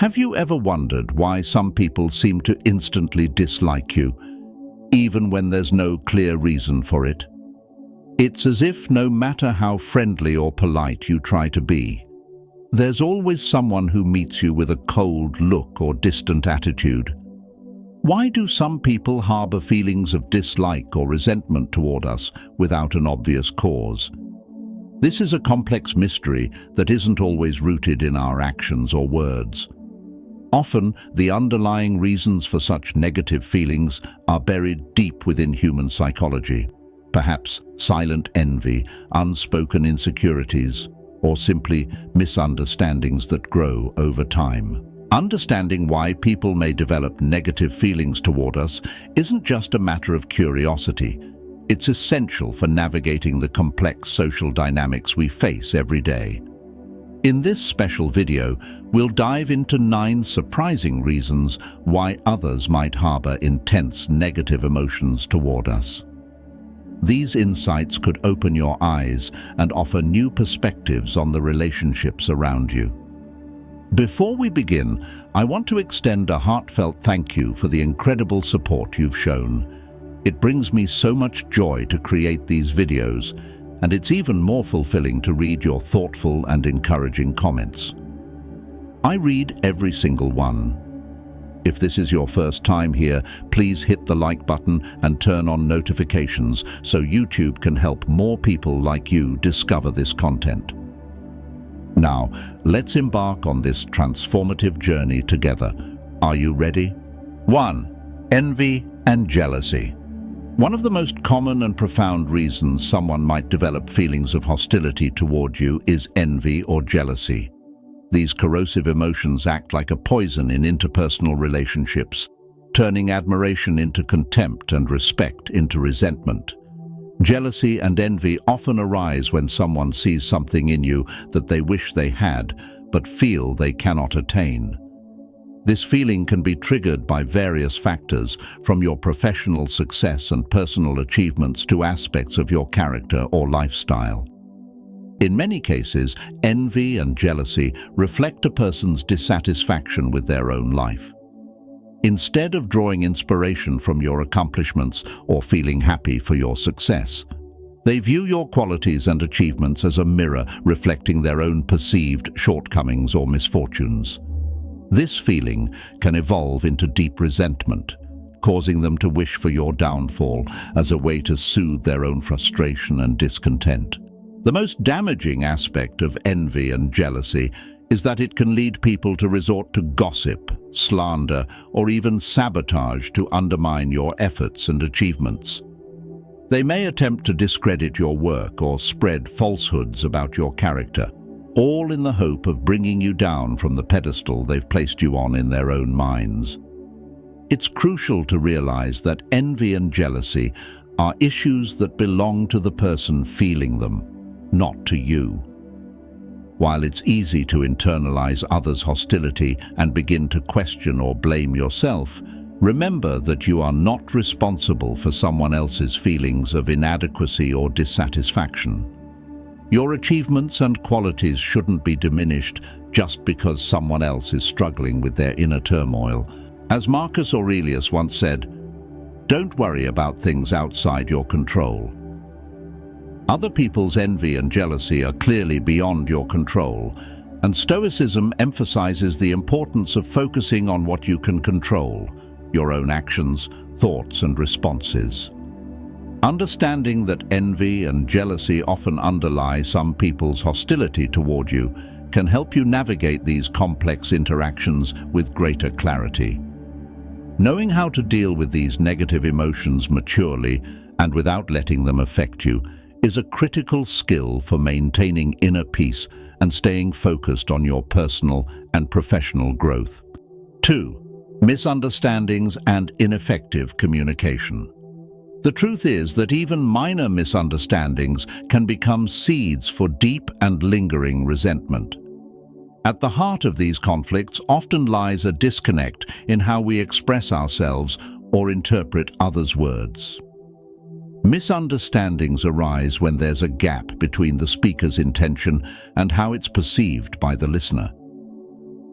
Have you ever wondered why some people seem to instantly dislike you, even when there's no clear reason for it? It's as if no matter how friendly or polite you try to be, there's always someone who meets you with a cold look or distant attitude. Why do some people harbor feelings of dislike or resentment toward us without an obvious cause? This is a complex mystery that isn't always rooted in our actions or words. Often, the underlying reasons for such negative feelings are buried deep within human psychology. Perhaps silent envy, unspoken insecurities, or simply misunderstandings that grow over time. Understanding why people may develop negative feelings toward us isn't just a matter of curiosity. It's essential for navigating the complex social dynamics we face every day. In this special video, we'll dive into 9 surprising reasons why others might harbor intense negative emotions toward us. These insights could open your eyes and offer new perspectives on the relationships around you. Before we begin, I want to extend a heartfelt thank you for the incredible support you've shown. It brings me so much joy to create these videos, and it's even more fulfilling to read your thoughtful and encouraging comments. I read every single one. If this is your first time here, please hit the like button and turn on notifications so YouTube can help more people like you discover this content. Now, let's embark on this transformative journey together. Are you ready? 1. Envy and jealousy. One of the most common and profound reasons someone might develop feelings of hostility toward you is envy or jealousy. These corrosive emotions act like a poison in interpersonal relationships, turning admiration into contempt and respect into resentment. Jealousy and envy often arise when someone sees something in you that they wish they had, but feel they cannot attain. This feeling can be triggered by various factors, from your professional success and personal achievements to aspects of your character or lifestyle. In many cases, envy and jealousy reflect a person's dissatisfaction with their own life. Instead of drawing inspiration from your accomplishments or feeling happy for your success, they view your qualities and achievements as a mirror reflecting their own perceived shortcomings or misfortunes. This feeling can evolve into deep resentment, causing them to wish for your downfall as a way to soothe their own frustration and discontent. The most damaging aspect of envy and jealousy is that it can lead people to resort to gossip, slander, or even sabotage to undermine your efforts and achievements. They may attempt to discredit your work or spread falsehoods about your character, all in the hope of bringing you down from the pedestal they've placed you on in their own minds. It's crucial to realize that envy and jealousy are issues that belong to the person feeling them, not to you. While it's easy to internalize others' hostility and begin to question or blame yourself, remember that you are not responsible for someone else's feelings of inadequacy or dissatisfaction. Your achievements and qualities shouldn't be diminished just because someone else is struggling with their inner turmoil. As Marcus Aurelius once said, "Don't worry about things outside your control." Other people's envy and jealousy are clearly beyond your control, and Stoicism emphasizes the importance of focusing on what you can control, your own actions, thoughts, and responses. Understanding that envy and jealousy often underlie some people's hostility toward you can help you navigate these complex interactions with greater clarity. Knowing how to deal with these negative emotions maturely and without letting them affect you is a critical skill for maintaining inner peace and staying focused on your personal and professional growth. 2. Misunderstandings and ineffective communication. The truth is that even minor misunderstandings can become seeds for deep and lingering resentment. At the heart of these conflicts often lies a disconnect in how we express ourselves or interpret others' words. Misunderstandings arise when there's a gap between the speaker's intention and how it's perceived by the listener.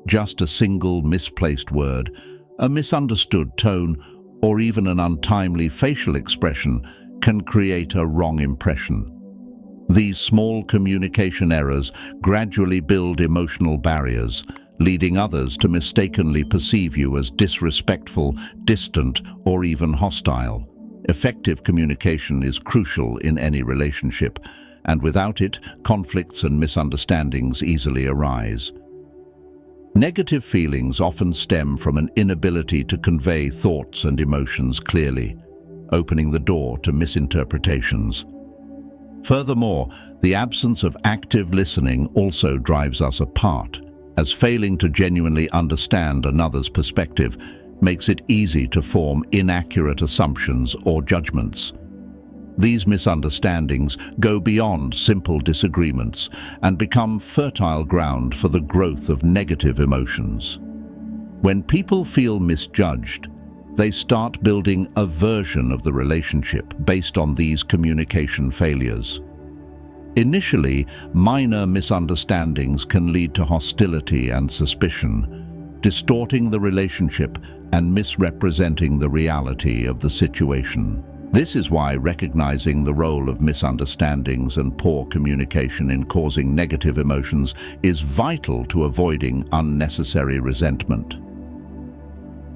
Just a single misplaced word, a misunderstood tone, or even an untimely facial expression can create a wrong impression. These small communication errors gradually build emotional barriers, leading others to mistakenly perceive you as disrespectful, distant, or even hostile. Effective communication is crucial in any relationship, and without it, conflicts and misunderstandings easily arise. Negative feelings often stem from an inability to convey thoughts and emotions clearly, opening the door to misinterpretations. Furthermore, the absence of active listening also drives us apart, as failing to genuinely understand another's perspective makes it easy to form inaccurate assumptions or judgments. These misunderstandings go beyond simple disagreements and become fertile ground for the growth of negative emotions. When people feel misjudged, they start building a version of the relationship based on these communication failures. Initially, minor misunderstandings can lead to hostility and suspicion, distorting the relationship and misrepresenting the reality of the situation. This is why recognizing the role of misunderstandings and poor communication in causing negative emotions is vital to avoiding unnecessary resentment.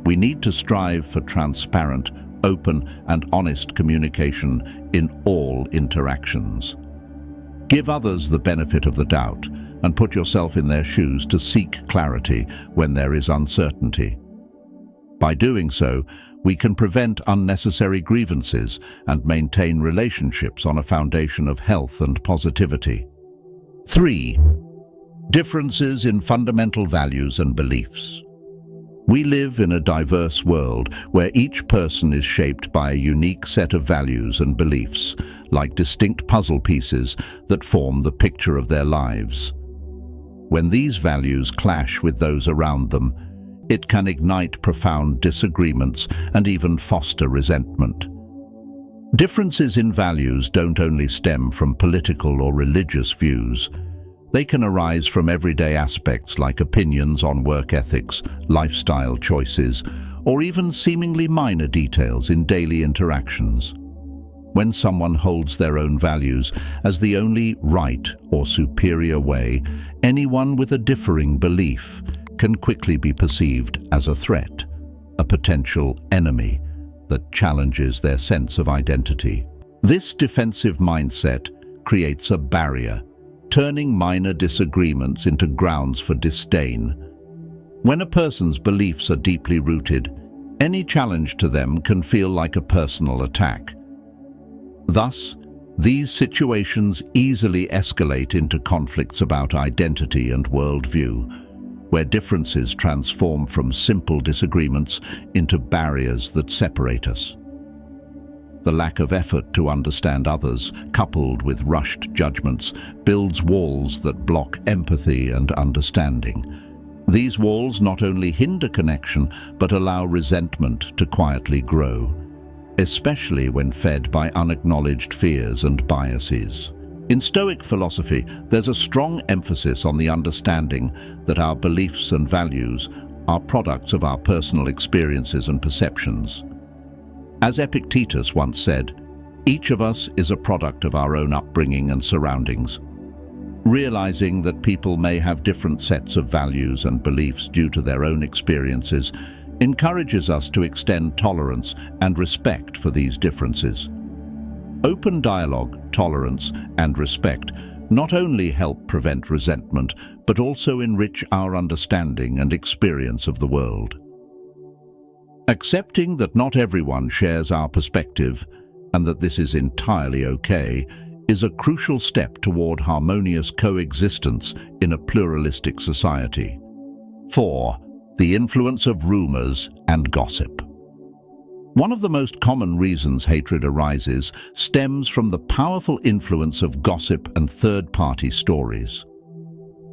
We need to strive for transparent, open, and honest communication in all interactions. Give others the benefit of the doubt and put yourself in their shoes to seek clarity when there is uncertainty. By doing so, we can prevent unnecessary grievances and maintain relationships on a foundation of health and positivity. 3. Differences in fundamental values and beliefs. We live in a diverse world where each person is shaped by a unique set of values and beliefs, like distinct puzzle pieces that form the picture of their lives. When these values clash with those around them, it can ignite profound disagreements and even foster resentment. Differences in values don't only stem from political or religious views. They can arise from everyday aspects like opinions on work ethics, lifestyle choices, or even seemingly minor details in daily interactions. When someone holds their own values as the only right or superior way, anyone with a differing belief can quickly be perceived as a threat, a potential enemy that challenges their sense of identity. This defensive mindset creates a barrier, turning minor disagreements into grounds for disdain. When a person's beliefs are deeply rooted, any challenge to them can feel like a personal attack. Thus, these situations easily escalate into conflicts about identity and worldview, where differences transform from simple disagreements into barriers that separate us. The lack of effort to understand others, coupled with rushed judgments, builds walls that block empathy and understanding. These walls not only hinder connection, but allow resentment to quietly grow, especially when fed by unacknowledged fears and biases. In Stoic philosophy, there's a strong emphasis on the understanding that our beliefs and values are products of our personal experiences and perceptions. As Epictetus once said, each of us is a product of our own upbringing and surroundings. Realizing that people may have different sets of values and beliefs due to their own experiences encourages us to extend tolerance and respect for these differences. Open dialogue, tolerance, and respect not only help prevent resentment, but also enrich our understanding and experience of the world. Accepting that not everyone shares our perspective and that this is entirely okay is a crucial step toward harmonious coexistence in a pluralistic society. 4. The influence of rumors and gossip. One of the most common reasons hatred arises stems from the powerful influence of gossip and third-party stories.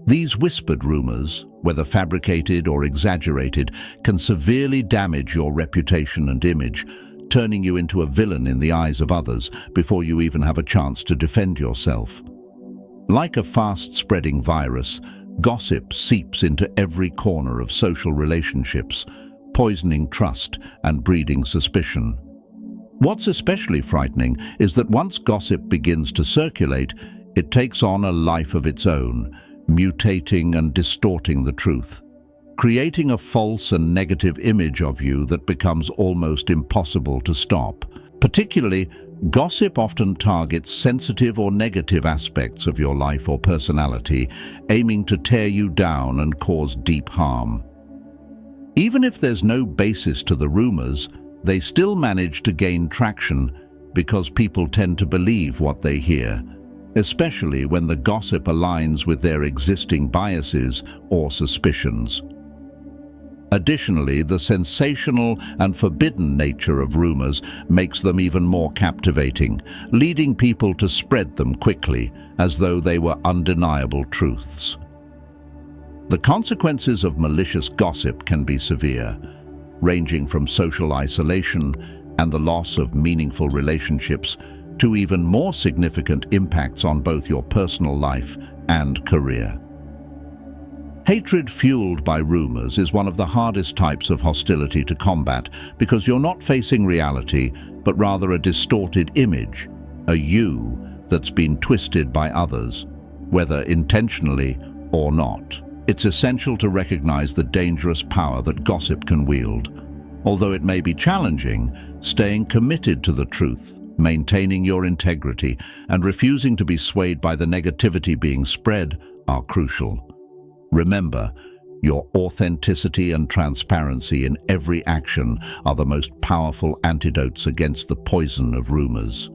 These whispered rumors, whether fabricated or exaggerated, can severely damage your reputation and image, turning you into a villain in the eyes of others before you even have a chance to defend yourself. Like a fast-spreading virus, Gossip seeps into every corner of social relationships, poisoning trust and breeding suspicion. What's especially frightening is that once gossip begins to circulate, it takes on a life of its own, mutating and distorting the truth, creating a false and negative image of you that becomes almost impossible to stop. Particularly, gossip often targets sensitive or negative aspects of your life or personality, aiming to tear you down and cause deep harm. Even if there's no basis to the rumors, they still manage to gain traction because people tend to believe what they hear, especially when the gossip aligns with their existing biases or suspicions. Additionally, the sensational and forbidden nature of rumors makes them even more captivating, leading people to spread them quickly, as though they were undeniable truths. The consequences of malicious gossip can be severe, ranging from social isolation and the loss of meaningful relationships to even more significant impacts on both your personal life and career. Hatred fueled by rumors is one of the hardest types of hostility to combat because you're not facing reality, but rather a distorted image, a you that's been twisted by others, whether intentionally or not. It's essential to recognize the dangerous power that gossip can wield. Although it may be challenging, staying committed to the truth, maintaining your integrity, and refusing to be swayed by the negativity being spread are crucial. Remember, your authenticity and transparency in every action are the most powerful antidotes against the poison of rumors.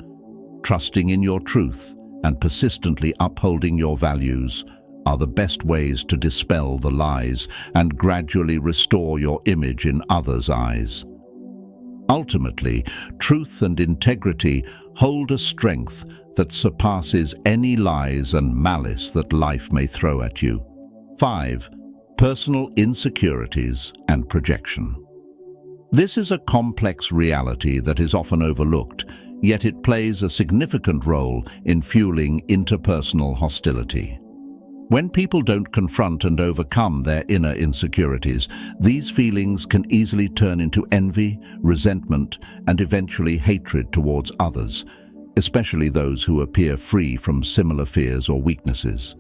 Trusting in your truth and persistently upholding your values are the best ways to dispel the lies and gradually restore your image in others' eyes. Ultimately, truth and integrity hold a strength that surpasses any lies and malice that life may throw at you. 5. Personal insecurities and projection. This is a complex reality that is often overlooked, yet it plays a significant role in fueling interpersonal hostility. When people don't confront and overcome their inner insecurities, these feelings can easily turn into envy, resentment, and eventually hatred towards others, especially those who appear free from similar fears or weaknesses.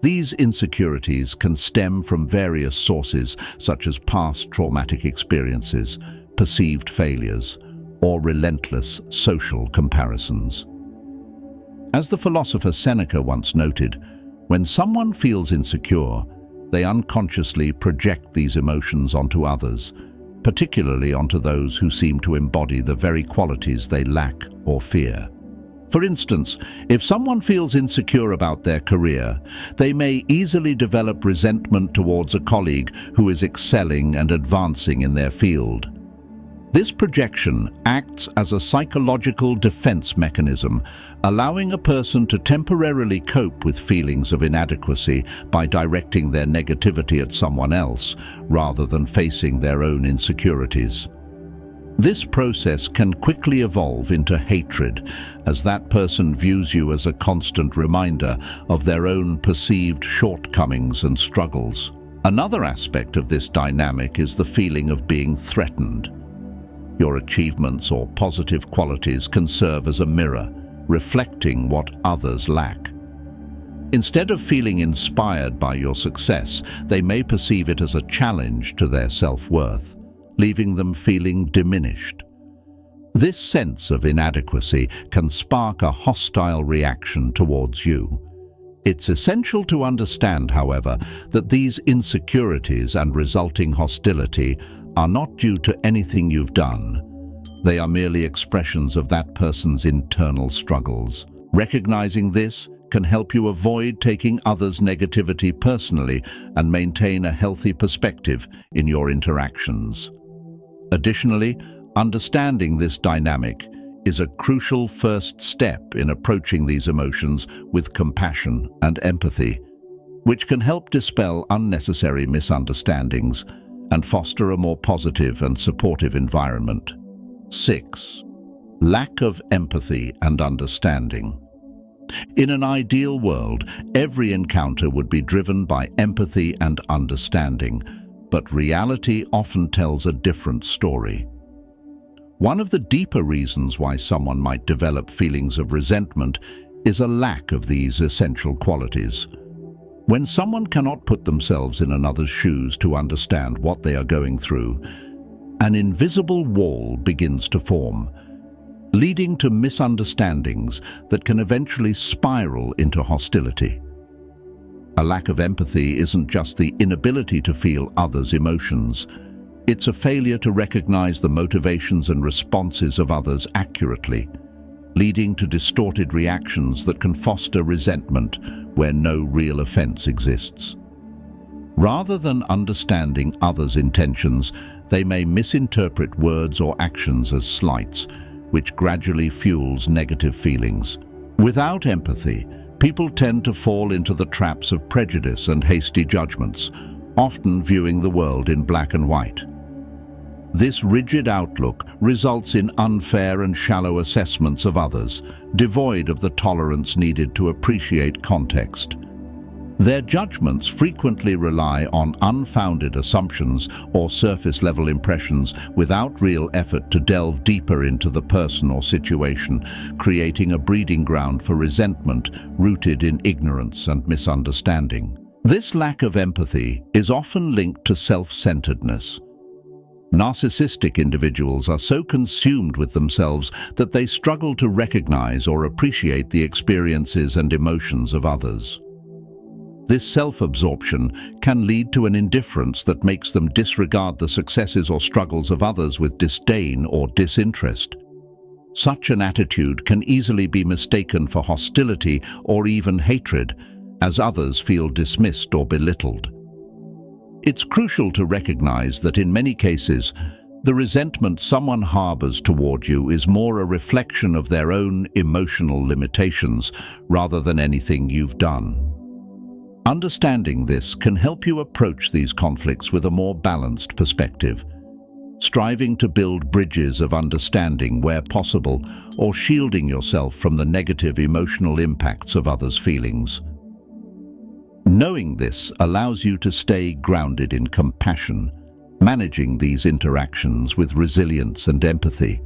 These insecurities can stem from various sources such as past traumatic experiences, perceived failures, or relentless social comparisons. As the philosopher Seneca once noted, when someone feels insecure, they unconsciously project these emotions onto others, particularly onto those who seem to embody the very qualities they lack or fear. For instance, if someone feels insecure about their career, they may easily develop resentment towards a colleague who is excelling and advancing in their field. This projection acts as a psychological defense mechanism, allowing a person to temporarily cope with feelings of inadequacy by directing their negativity at someone else, rather than facing their own insecurities. This process can quickly evolve into hatred, as that person views you as a constant reminder of their own perceived shortcomings and struggles. Another aspect of this dynamic is the feeling of being threatened. Your achievements or positive qualities can serve as a mirror, reflecting what others lack. Instead of feeling inspired by your success, they may perceive it as a challenge to their self-worth, leaving them feeling diminished. This sense of inadequacy can spark a hostile reaction towards you. It's essential to understand, however, that these insecurities and resulting hostility are not due to anything you've done. They are merely expressions of that person's internal struggles. Recognizing this can help you avoid taking others' negativity personally and maintain a healthy perspective in your interactions. Additionally, understanding this dynamic is a crucial first step in approaching these emotions with compassion and empathy, which can help dispel unnecessary misunderstandings and foster a more positive and supportive environment. 6. Lack of empathy and understanding. In an ideal world, every encounter would be driven by empathy and understanding, but reality often tells a different story. One of the deeper reasons why someone might develop feelings of resentment is a lack of these essential qualities. When someone cannot put themselves in another's shoes to understand what they are going through, an invisible wall begins to form, leading to misunderstandings that can eventually spiral into hostility. A lack of empathy isn't just the inability to feel others' emotions. It's a failure to recognize the motivations and responses of others accurately, leading to distorted reactions that can foster resentment where no real offense exists. Rather than understanding others' intentions, they may misinterpret words or actions as slights, which gradually fuels negative feelings. Without empathy, people tend to fall into the traps of prejudice and hasty judgments, often viewing the world in black and white. This rigid outlook results in unfair and shallow assessments of others, devoid of the tolerance needed to appreciate context. Their judgments frequently rely on unfounded assumptions or surface-level impressions without real effort to delve deeper into the person or situation, creating a breeding ground for resentment rooted in ignorance and misunderstanding. This lack of empathy is often linked to self-centeredness. Narcissistic individuals are so consumed with themselves that they struggle to recognize or appreciate the experiences and emotions of others. This self-absorption can lead to an indifference that makes them disregard the successes or struggles of others with disdain or disinterest. Such an attitude can easily be mistaken for hostility or even hatred, as others feel dismissed or belittled. It's crucial to recognize that in many cases, the resentment someone harbors toward you is more a reflection of their own emotional limitations rather than anything you've done. Understanding this can help you approach these conflicts with a more balanced perspective, striving to build bridges of understanding where possible or shielding yourself from the negative emotional impacts of others' feelings. Knowing this allows you to stay grounded in compassion, managing these interactions with resilience and empathy.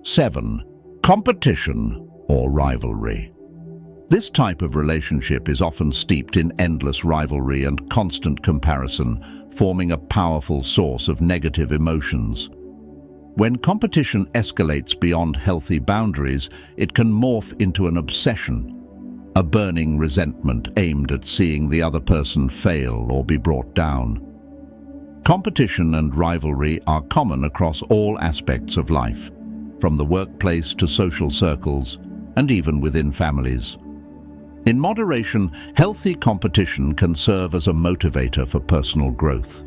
7. Competition or rivalry. This type of relationship is often steeped in endless rivalry and constant comparison, forming a powerful source of negative emotions. When competition escalates beyond healthy boundaries, it can morph into an obsession, a burning resentment aimed at seeing the other person fail or be brought down. Competition and rivalry are common across all aspects of life, from the workplace to social circles, and even within families. In moderation, healthy competition can serve as a motivator for personal growth.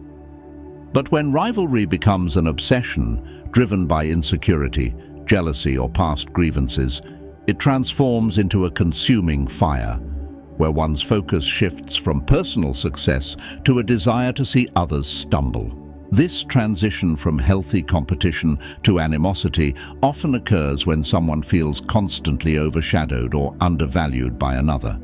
But when rivalry becomes an obsession, driven by insecurity, jealousy, or past grievances, it transforms into a consuming fire, where one's focus shifts from personal success to a desire to see others stumble. This transition from healthy competition to animosity often occurs when someone feels constantly overshadowed or undervalued by another.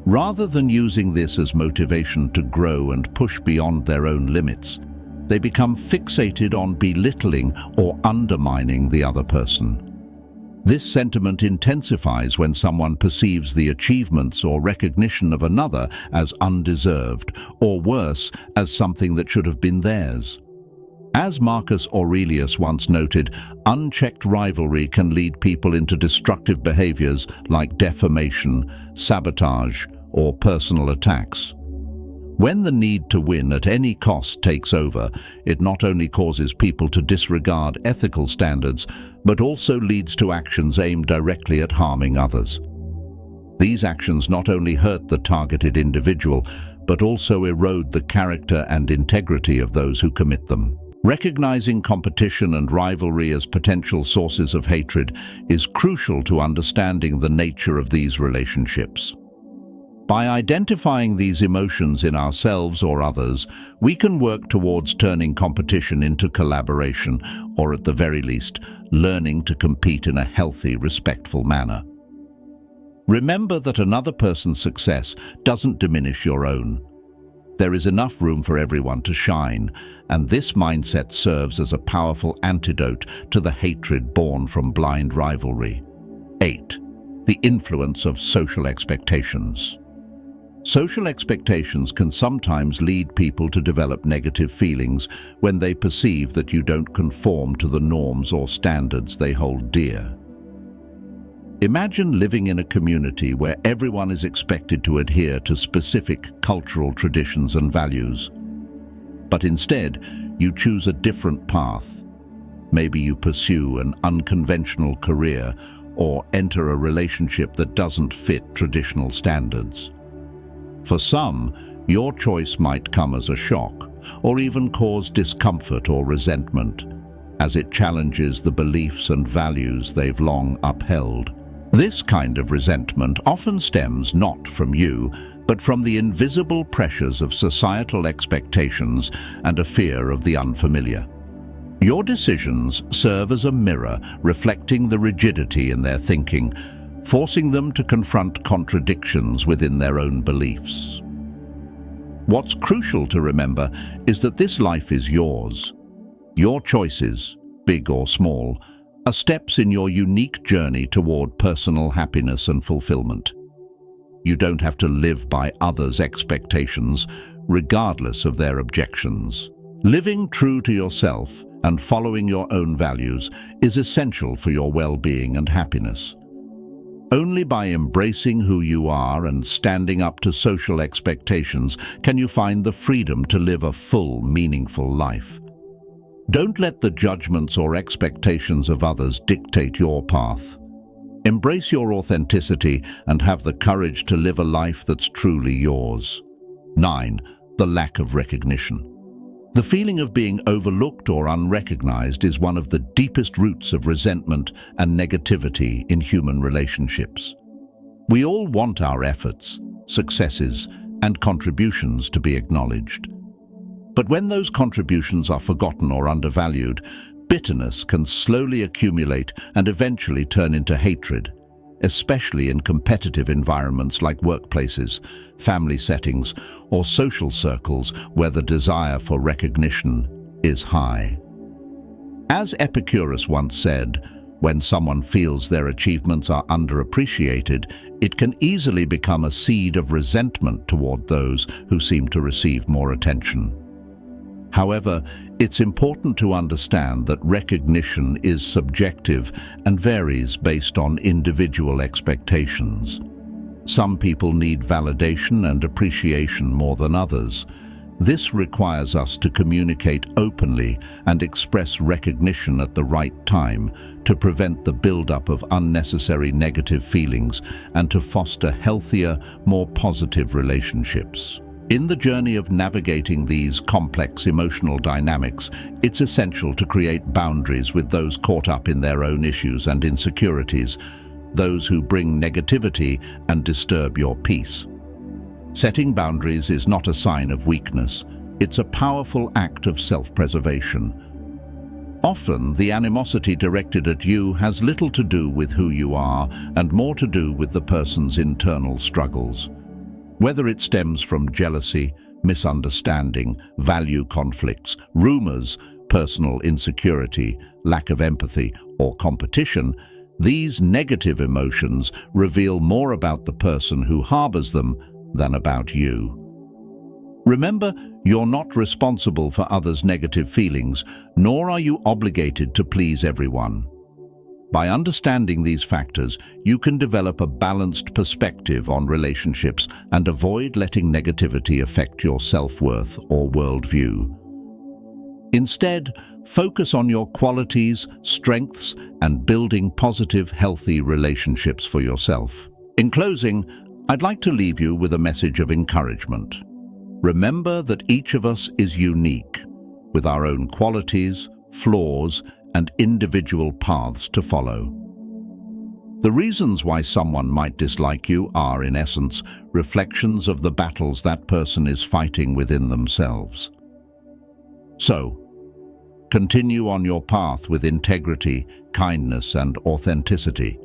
Rather than using this as motivation to grow and push beyond their own limits, they become fixated on belittling or undermining the other person. This sentiment intensifies when someone perceives the achievements or recognition of another as undeserved, or worse, as something that should have been theirs. As Marcus Aurelius once noted, unchecked rivalry can lead people into destructive behaviors like defamation, sabotage, or personal attacks. When the need to win at any cost takes over, it not only causes people to disregard ethical standards, but also leads to actions aimed directly at harming others. These actions not only hurt the targeted individual, but also erode the character and integrity of those who commit them. Recognizing competition and rivalry as potential sources of hatred is crucial to understanding the nature of these relationships. By identifying these emotions in ourselves or others, we can work towards turning competition into collaboration, or at the very least, learning to compete in a healthy, respectful manner. Remember that another person's success doesn't diminish your own. There is enough room for everyone to shine, and this mindset serves as a powerful antidote to the hatred born from blind rivalry. 8. The influence of social expectations. Social expectations can sometimes lead people to develop negative feelings when they perceive that you don't conform to the norms or standards they hold dear. Imagine living in a community where everyone is expected to adhere to specific cultural traditions and values. But instead, you choose a different path. Maybe you pursue an unconventional career or enter a relationship that doesn't fit traditional standards. For some, your choice might come as a shock, or even cause discomfort or resentment, as it challenges the beliefs and values they've long upheld. This kind of resentment often stems not from you, but from the invisible pressures of societal expectations and a fear of the unfamiliar. Your decisions serve as a mirror reflecting the rigidity in their thinking, forcing them to confront contradictions within their own beliefs. What's crucial to remember is that this life is yours. Your choices, big or small, are steps in your unique journey toward personal happiness and fulfillment. You don't have to live by others' expectations, regardless of their objections. Living true to yourself and following your own values is essential for your well-being and happiness. Only by embracing who you are and standing up to social expectations can you find the freedom to live a full, meaningful life. Don't let the judgments or expectations of others dictate your path. Embrace your authenticity and have the courage to live a life that's truly yours. 9. The lack of recognition. The feeling of being overlooked or unrecognized is one of the deepest roots of resentment and negativity in human relationships. We all want our efforts, successes, and contributions to be acknowledged. But when those contributions are forgotten or undervalued, bitterness can slowly accumulate and eventually turn into hatred, especially in competitive environments like workplaces, family settings, or social circles where the desire for recognition is high. As Epictetus once said, when someone feels their achievements are underappreciated, it can easily become a seed of resentment toward those who seem to receive more attention. However, it's important to understand that recognition is subjective and varies based on individual expectations. Some people need validation and appreciation more than others. This requires us to communicate openly and express recognition at the right time to prevent the buildup of unnecessary negative feelings and to foster healthier, more positive relationships. In the journey of navigating these complex emotional dynamics, it's essential to create boundaries with those caught up in their own issues and insecurities, those who bring negativity and disturb your peace. Setting boundaries is not a sign of weakness, it's a powerful act of self-preservation. Often, the animosity directed at you has little to do with who you are and more to do with the person's internal struggles. Whether it stems from jealousy, misunderstanding, value conflicts, rumors, personal insecurity, lack of empathy, or competition, these negative emotions reveal more about the person who harbors them than about you. Remember, you're not responsible for others' negative feelings, nor are you obligated to please everyone. By understanding these factors, you can develop a balanced perspective on relationships and avoid letting negativity affect your self-worth or worldview. Instead, focus on your qualities, strengths, and building positive, healthy relationships for yourself. In closing, I'd like to leave you with a message of encouragement. Remember that each of us is unique, with our own qualities, flaws, and individual paths to follow. The reasons why someone might dislike you are, in essence, reflections of the battles that person is fighting within themselves. So, continue on your path with integrity, kindness, and authenticity.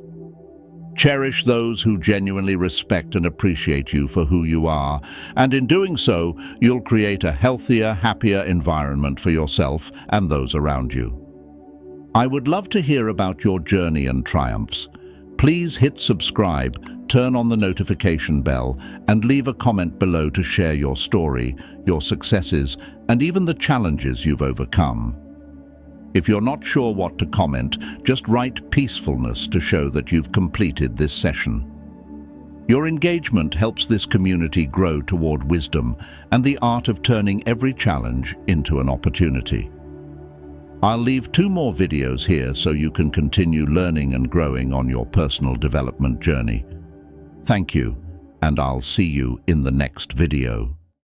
Cherish those who genuinely respect and appreciate you for who you are, and in doing so, you'll create a healthier, happier environment for yourself and those around you. I would love to hear about your journey and triumphs. Please hit subscribe, turn on the notification bell, and leave a comment below to share your story, your successes, and even the challenges you've overcome. If you're not sure what to comment, just write peacefulness to show that you've completed this session. Your engagement helps this community grow toward wisdom and the art of turning every challenge into an opportunity. I'll leave 2 more videos here so you can continue learning and growing on your personal development journey. Thank you, and I'll see you in the next video.